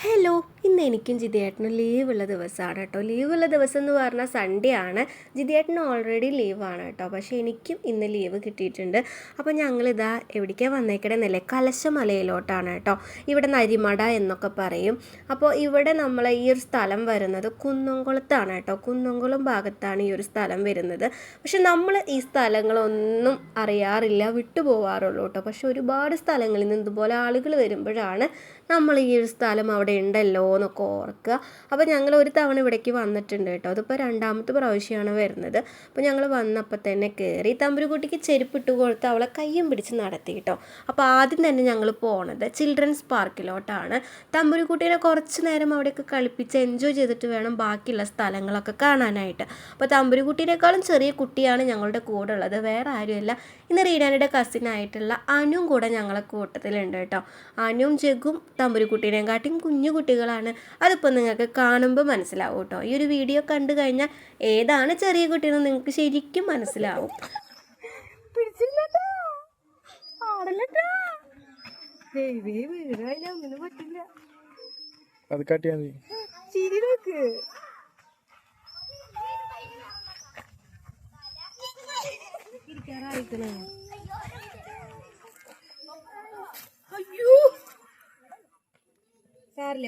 Hello, ഇന്ന് എനിക്കും ജിതിയേട്ടനും ലീവുള്ള ദിവസമാണ് കേട്ടോ. ലീവുള്ള ദിവസം എന്ന് പറഞ്ഞാൽ സൺഡേ ആണ്. ജിതിയേട്ടന് ഓൾറെഡി ലീവാണ് കേട്ടോ. പക്ഷേ എനിക്കും ഇന്ന് ലീവ് കിട്ടിയിട്ടുണ്ട്. അപ്പോൾ ഞങ്ങളിതാ എവിടേക്കാണ് വന്നേക്കണമെന്നല്ലേ, കലശമലയിലോട്ടാണ് കേട്ടോ. ഇവിടെ നരിമട എന്നൊക്കെ പറയും. അപ്പോൾ ഇവിടെ നമ്മൾ ഈ ഒരു സ്ഥലം വരുന്നത് കുന്നംകുളത്താണ് കേട്ടോ. കുന്നംകുളം ഭാഗത്താണ് ഈ ഒരു സ്ഥലം വരുന്നത്. പക്ഷെ നമ്മൾ ഈ സ്ഥലങ്ങളൊന്നും അറിയാറില്ല, വിട്ടുപോകാറുള്ളൂ കേട്ടോ. പക്ഷെ ഒരുപാട് സ്ഥലങ്ങളിൽ നിന്ന് ഇതുപോലെ ആളുകൾ വരുമ്പോഴാണ് നമ്മൾ ഈ ഒരു സ്ഥലം അവിടെ ഉണ്ടല്ലോ എന്നൊക്കെ ഓർക്കുക. അപ്പോൾ ഞങ്ങൾ ഒരു തവണ ഇവിടേക്ക് വന്നിട്ടുണ്ട് കേട്ടോ. അതിപ്പോൾ രണ്ടാമത്തെ പ്രാവശ്യമാണ് വരുന്നത്. അപ്പോൾ ഞങ്ങൾ വന്നപ്പോൾ തന്നെ കയറി തമ്പുരുക്കുട്ടിക്ക് ചെരുപ്പിട്ട് കൊടുത്ത് അവളെ കയ്യും പിടിച്ച് നടത്തി കേട്ടോ. അപ്പോൾ ആദ്യം തന്നെ ഞങ്ങൾ പോണത് ചിൽഡ്രൻസ് പാർക്കിലോട്ടാണ്. തമ്പുരുക്കുട്ടീനെ കുറച്ച് നേരം അവിടെയൊക്കെ കളിപ്പിച്ച് എൻജോയ് ചെയ്തിട്ട് വേണം ബാക്കിയുള്ള സ്ഥലങ്ങളൊക്കെ കാണാനായിട്ട്. അപ്പോൾ തമ്പുരുക്കുട്ടീനേക്കാളും ചെറിയ കുട്ടിയാണ് ഞങ്ങളുടെ കൂടെ ഉള്ളത്, വേറെ ആരുമല്ല. ഇന്ന് റീനാനിയുടെ കസിനായിട്ടുള്ള അനുവും കൂടെ ഞങ്ങളെ കൂട്ടത്തിലുണ്ട് കേട്ടോ. അനുവും ജഗും തമ്പുരുക്കുട്ടീനെയും കാട്ടിയും കുഞ്ഞു കുട്ടികളാണ്. അതിപ്പോൾ നിങ്ങൾക്ക് കാണുമ്പോൾ മനസ്സിലാവും കേട്ടോ. ഈ ഒരു വീഡിയോ കണ്ടു കഴിഞ്ഞാൽ ഏതാണ് ചെറിയ കുട്ടിയെന്ന് നിങ്ങൾക്ക് ശരിക്കും മനസ്സിലാവും. അത് കാട്ടിയാ മതി. അയ്യോ സാരില്ല,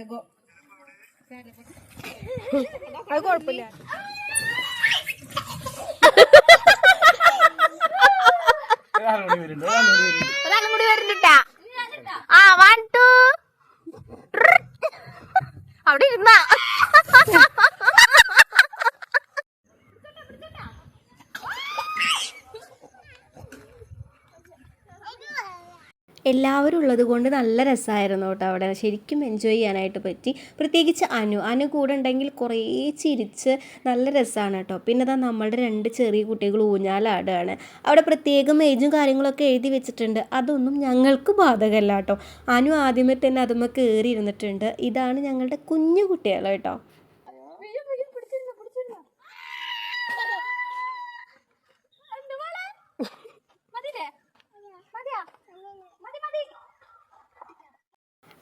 അത് കുഴപ്പമില്ല. ഒരാളും കൂടി വരുന്നുണ്ടാ. ആ 1 2 അവിടെ ഇരുന്നാ. എല്ലാവരും ഉള്ളത് കൊണ്ട് നല്ല രസമായിരുന്നു കേട്ടോ. അവിടെ ശരിക്കും എൻജോയ് ചെയ്യാനായിട്ട് പറ്റി. പ്രത്യേകിച്ച് അനു കൂടെ ഉണ്ടെങ്കിൽ കുറേ ചിരിച്ച് നല്ല രസമാണ് കേട്ടോ. പിന്നെ അതാ നമ്മളുടെ 2 ചെറിയ കുട്ടികൾ ഊഞ്ഞാലാടുകയാണ്. അവിടെ പ്രത്യേകം ഏജും കാര്യങ്ങളൊക്കെ എഴുതി വെച്ചിട്ടുണ്ട്. അതൊന്നും ഞങ്ങൾക്ക് ബാധകമല്ല കേട്ടോ. അനു ആദ്യമേ തന്നെ അതുമ്മ കയറി ഇരുന്നിട്ടുണ്ട്. ഇതാണ് ഞങ്ങളുടെ കുഞ്ഞു കുട്ടികൾ കേട്ടോ.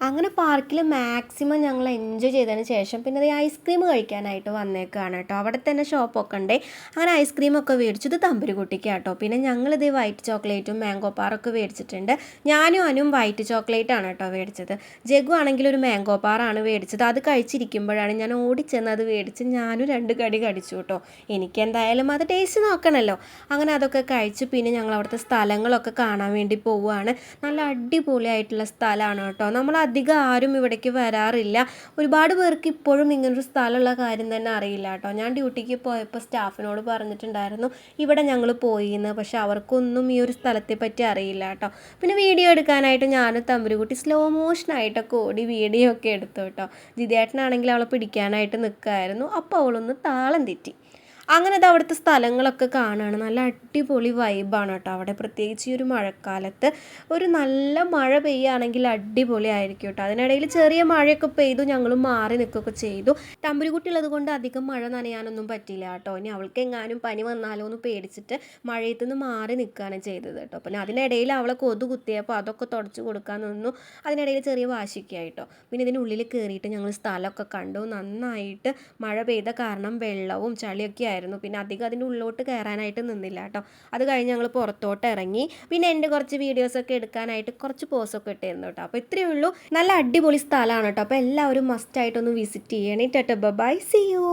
അങ്ങനെ പാർക്കിൽ മാക്സിമം ഞങ്ങൾ എൻജോയ് ചെയ്തതിന് ശേഷം പിന്നെ അത് ഐസ്ക്രീം കഴിക്കാനായിട്ട് വന്നേക്കാണ് കേട്ടോ. അവിടെ തന്നെ ഷോപ്പൊക്കെ ഉണ്ട്. അങ്ങനെ ഐസ്ക്രീമൊക്കെ മേടിച്ചത് തമ്പുരുക്കുട്ടിക്ക് കേട്ടോ. പിന്നെ ഞങ്ങളിത് വൈറ്റ് ചോക്ലേറ്റും മാംഗോ പാറൊക്കെ മേടിച്ചിട്ടുണ്ട്. ഞാനും അനും വൈറ്റ് ചോക്ലേറ്റാണ് കേട്ടോ മേടിച്ചത്. ജഗു ആണെങ്കിൽ ഒരു മാംഗോ പാറാണ് മേടിച്ചത്. അത് കഴിച്ചിരിക്കുമ്പോഴാണ് ഞാൻ ഓടിച്ചെന്ന് അത് മേടിച്ച് ഞാനും 2 കടി കടിച്ചു കേട്ടോ. എനിക്കെന്തായാലും അത് ടേസ്റ്റ് നോക്കണമല്ലോ. അങ്ങനെ അതൊക്കെ കഴിച്ചു. പിന്നെ ഞങ്ങൾ അവിടുത്തെ സ്ഥലങ്ങളൊക്കെ കാണാൻ വേണ്ടി പോവുകയാണ്. നല്ല അടിപൊളിയായിട്ടുള്ള സ്ഥലമാണ് കേട്ടോ. നമ്മൾ അധികം ആരും ഇവിടേക്ക് വരാറില്ല. ഒരുപാട് പേർക്ക് ഇപ്പോഴും ഇങ്ങനൊരു സ്ഥലമുള്ള കാര്യം തന്നെ അറിയില്ല കേട്ടോ. ഞാൻ ഡ്യൂട്ടിക്ക് പോയപ്പോൾ സ്റ്റാഫിനോട് പറഞ്ഞിട്ടുണ്ടായിരുന്നു ഇവിടെ ഞങ്ങൾ പോയിന്ന്. പക്ഷെ അവർക്കൊന്നും ഈ ഒരു സ്ഥലത്തെ പറ്റി അറിയില്ല കേട്ടോ. പിന്നെ വീഡിയോ എടുക്കാനായിട്ട് ഞാൻ തമ്പുരുക്കുട്ടി സ്ലോ മോഷനായിട്ടൊക്കെ ഓടി വീഡിയോ ഒക്കെ എടുത്തു കേട്ടോ. ജിതേട്ടനാണെങ്കിൽ അവളെ പിടിക്കാനായിട്ട് നിൽക്കുമായിരുന്നു. അപ്പോൾ അവളൊന്ന് താളം തെറ്റി. അങ്ങനെ അത് അവിടുത്തെ സ്ഥലങ്ങളൊക്കെ കാണുകയാണ്. നല്ല അടിപൊളി വൈബാണ് കേട്ടോ അവിടെ. പ്രത്യേകിച്ച് ഈ ഒരു മഴക്കാലത്ത് ഒരു നല്ല മഴ പെയ്യുകയാണെങ്കിൽ അടിപൊളി ആയിരിക്കും കേട്ടോ. അതിനിടയിൽ ചെറിയ മഴയൊക്കെ പെയ്തു, ഞങ്ങൾ മാറി നിൽക്കുകയൊക്കെ ചെയ്തു. തമ്പുരുക്കുട്ടി ഉള്ളത് കൊണ്ട് അധികം മഴ നനയാനൊന്നും പറ്റില്ല കേട്ടോ. ഇനി അവൾക്ക് എങ്ങാനും പനി വന്നാലോ എന്ന് പേടിച്ചിട്ട് മഴയത്തു നിന്ന് മാറി നിൽക്കുകയാണ് ചെയ്തത് കേട്ടോ. പിന്നെ അതിനിടയിൽ അവളെ കൊതു കുത്തിയപ്പോൾ അതൊക്കെ തുടച്ച് കൊടുക്കാൻ നിന്നു. അതിനിടയിൽ ചെറിയ വാശിക്കായിട്ടോ. പിന്നെ ഇതിനുള്ളിൽ കയറിയിട്ട് ഞങ്ങൾ സ്ഥലമൊക്കെ കണ്ടു. നന്നായിട്ട് മഴ പെയ്ത കാരണം വെള്ളവും ചളിയൊക്കെ ആയിരുന്നു. പിന്നെ അധികം അതിൻ്റെ ഉള്ളിലോട്ട് കയറാനായിട്ട് നിന്നില്ല കേട്ടോ. അത് കഴിഞ്ഞ് ഞങ്ങൾ പുറത്തോട്ട് ഇറങ്ങി. പിന്നെ എൻ്റെ കുറച്ച് വീഡിയോസൊക്കെ എടുക്കാനായിട്ട് കുറച്ച് പോസൊക്കെ ഇട്ടിരുന്നു കേട്ടോ. അപ്പോൾ ഇത്രയേ ഉള്ളൂ. നല്ല അടിപൊളി സ്ഥലമാണ് കേട്ടോ. അപ്പോൾ എല്ലാവരും മസ്റ്റായിട്ടൊന്ന് വിസിറ്റ് ചെയ്യണേ. Tata bye, see U.